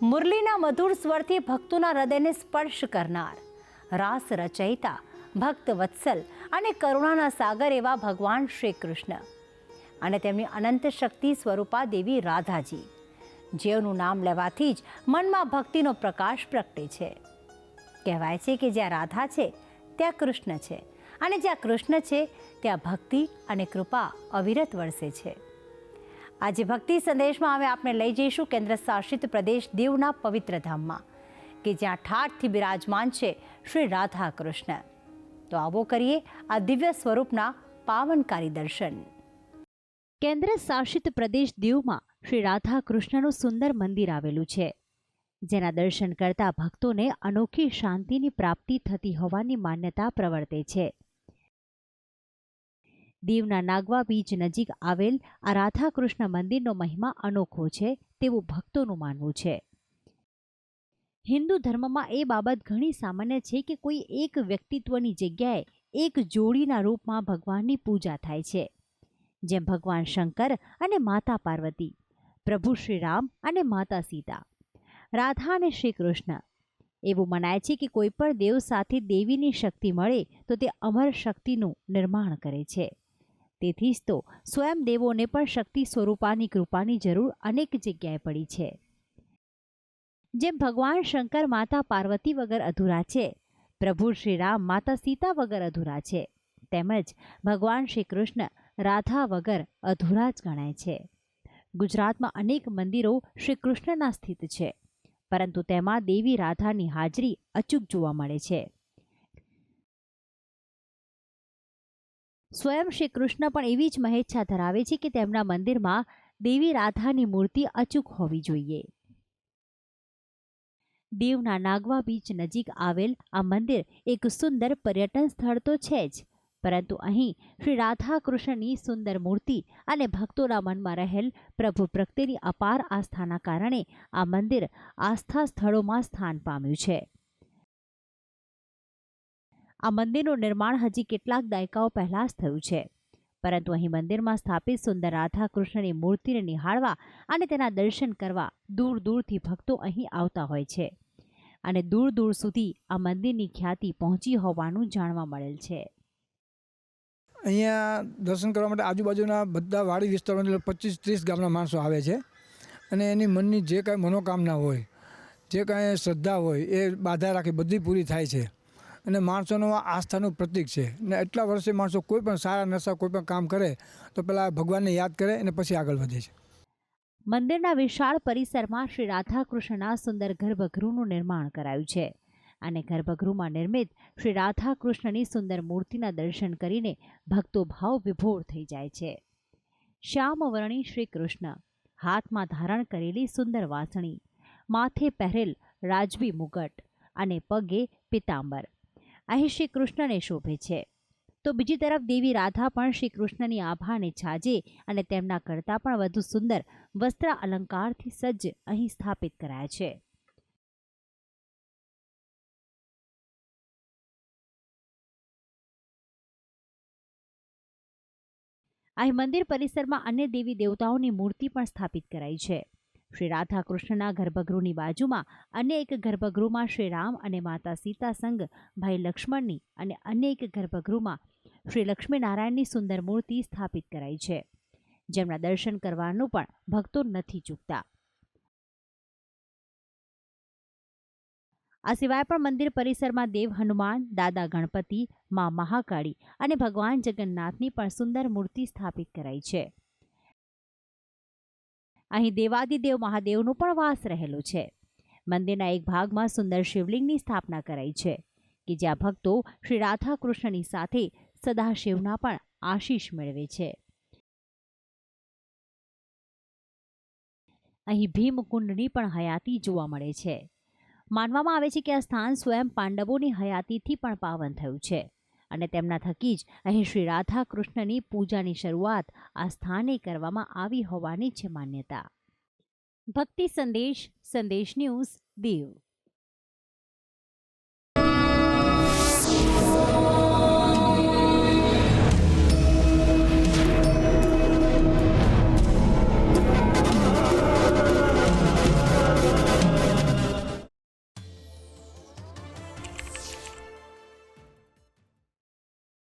મુરલીના મધુર સ્વરથી ભક્તોના હૃદયને સ્પર્શ કરનાર, રાસ રચયિતા, ભક્ત વત્સલ અને કરુણાના સાગર એવા ભગવાન શ્રી કૃષ્ણ અને તેમની અનંત શક્તિ સ્વરૂપા દેવી રાધાજી, જેઓનું નામ લેવાથી જ મનમાં ભક્તિનો પ્રકાશ પ્રગટે છે. કહેવાય છે કે જ્યાં રાધા છે ત્યાં કૃષ્ણ છે, અને જ્યાં કૃષ્ણ છે ત્યાં ભક્તિ અને કૃપા અવિરત વરસે છે. આજે ભક્તિ સંદેશમાં હવે આપણે લઈ જઈશું કેન્દ્ર શાસિત પ્રદેશ દીવના પવિત્ર ધામમાં, કે જ્યાં ઠાઠથી બિરાજમાન છે શ્રી રાધા કૃષ્ણ. તો આવો કરીએ આ દિવ્ય સ્વરૂપના પાવનકારી દર્શન. કેન્દ્ર શાસિત પ્રદેશ દીવમાં શ્રી રાધા કૃષ્ણનું સુંદર મંદિર આવેલું છે, જેના દર્શન કરતા ભક્તોને અનોખી શાંતિની પ્રાપ્તિ થતી હોવાની માન્યતા પ્રવર્તે છે. દીવના નાગવા બીચ નજીક આવેલ આ રાધા કૃષ્ણ મંદિરનો મહિમા અનોખો છે તેવું ભક્તોનું માનવું છે. હિન્દુ ધર્મમાં એ બાબત ઘણી સામાન્ય છે કે કોઈ એક વ્યક્તિત્વની જગ્યાએ એક જોડીના રૂપમાં ભગવાનની પૂજા થાય છે, જેમ ભગવાન શંકર અને માતા પાર્વતી, પ્રભુ શ્રી રામ અને માતા સીતા, રાધા અને શ્રી કૃષ્ણ. એવું મનાય છે કે કોઈ પણ દેવ સાથે દેવીની શક્તિ મળે તો તે અમર શક્તિનું નિર્માણ કરે છે. તેથી જ તો સ્વયં દેવોને પણ શક્તિ સ્વરૂપાની કૃપાની જરૂર અનેક જગ્યાએ પડી છે. જેમ ભગવાન શંકર માતા પાર્વતી વગર અધૂરા છે, પ્રભુ શ્રી રામ માતા સીતા વગર અધૂરા છે, તેમજ ભગવાન શ્રી કૃષ્ણ રાધા વગર અધૂરા જ ગણાય છે. ગુજરાતમાં અનેક મંદિરો શ્રી કૃષ્ણના સ્થિત છે, પરંતુ તેમાં દેવી રાધાની હાજરી અચૂક જોવા મળે છે. સ્વયં શ્રી કૃષ્ણ પણ એવી જ મહેચ્છા ધરાવે છે કે તેમના મંદિરમાં દેવી રાધાની મૂર્તિ અચૂક હોવી જોઈએ. દીવના નાગવા બીચ નજીક આવેલ આ મંદિર એક સુંદર પર્યટન સ્થળ તો છે જ, પરંતુ અહીં શ્રી રાધા કૃષ્ણની સુંદર મૂર્તિ અને ભક્તોના મનમાં રહેલ પ્રભુ પ્રત્યેની અપાર આસ્થાના કારણે આ મંદિર આસ્થા સ્થળોમાં સ્થાન પામ્યું છે. આ મંદિરનું નિર્માણ હજી કેટલાક દાયકાઓ પહેલા જ થયું છે, પરંતુ અહીં મંદિરમાં સ્થાપિત સુંદર રાધા કૃષ્ણની મૂર્તિને નિહાળવા અને તેના દર્શન કરવા દૂર દૂરથી ભક્તો અહીં આવતા હોય છે, અને દૂર દૂર સુધી આ મંદિરની ખ્યાતિ પહોંચી હોવાનું જાણવા મળેલ છે. અહીંયા દર્શન કરવા માટે આજુબાજુના બધા વાડી વિસ્તારોમાં 25-30 ગામના માણસો આવે છે, અને એની મનની જે કાંઈ મનોકામના હોય, જે કાંઈ શ્રદ્ધા હોય એ બાધા રાખી બધી પૂરી થાય છે. અને માણસોનું આસ્થાનું પ્રતીક છે. ને એટલા વર્ષે માણસો કોઈ પણ સારા નશા કોઈ પણ કામ કરે તો પહેલાં ભગવાનને યાદ કરે અને પછી આગળ વધે છે. મંદિરના વિશાળ પરિસરમાં શ્રી રાધા કૃષ્ણના સુંદર ગર્ભગૃહનું નિર્માણ કરાયું છે, અને ગર્ભગૃહમાં નિર્મિત શ્રી રાધા કૃષ્ણની સુંદર મૂર્તિના દર્શન કરીને ભક્તો ભાવ વિભોર થઈ જાય છે. શ્યામવર્ણી શ્રી કૃષ્ણ, હાથમાં ધારણ કરેલી સુંદર વાસણી, માથે પહેરેલ રાજબી મુગટ અને પગે પિતાંબર અહીં શ્રી કૃષ્ણને શોભે છે. તો બીજી તરફ દેવી રાધા પણ શ્રી કૃષ્ણની આભાને છાજે અને તેમના કરતાં પણ વધુ સુંદર વસ્ત્ર અલંકારથી સજ્જ અહીં સ્થાપિત કરાયા છે. અહીં મંદિર પરિસરમાં અન્ય દેવી દેવતાઓની મૂર્તિ પણ સ્થાપિત કરાઈ છે. શ્રી રાધા કૃષ્ણના ગર્ભગૃહની બાજુમાં અન્ય એક ગર્ભગૃહમાં શ્રી રામ અને માતા સીતા સંગ ભાઈ લક્ષ્મણની અને અન્ય એક ગર્ભગૃહમાં શ્રી લક્ષ્મીનારાયણની સુંદર મૂર્તિ સ્થાપિત કરાઈ છે, જેમના દર્શન કરવાનું પણ ભક્તો નથી ચૂકતા. આ સિવાય પણ મંદિર પરિસરમાં દેવ હનુમાન, દાદા ગણપતિ, મા મહાકાળી અને ભગવાન જગન્નાથની પણ સુંદર મૂર્તિ સ્થાપિત કરાઈ છે. અહીં દેવાદિદેવ મહાદેવનો પણ વાસ રહેલો છે. મંદિરના એક ભાગમાં સુંદર શિવલિંગની સ્થાપના કરાઈ છે, કે જ્યાં ભક્તો શ્રી રાધા કૃષ્ણની સાથે સદાશિવના પણ આશીષ મેળવે છે. અહીં ભીમકુંડની પણ હયાતી જોવા મળે છે. માનવામાં આવે છે કે આ સ્થાન સ્વયં પાંડવોની હયાતીથી પણ પાવન થયું છે, અને તેમના થકી જ અહીં શ્રી રાધા કૃષ્ણની પૂજાની શરૂઆત આ સ્થાને કરવામાં આવી હોવાની છે માન્યતા. ભક્તિ સંદેશ, સંદેશ ન્યૂઝ, દીવ.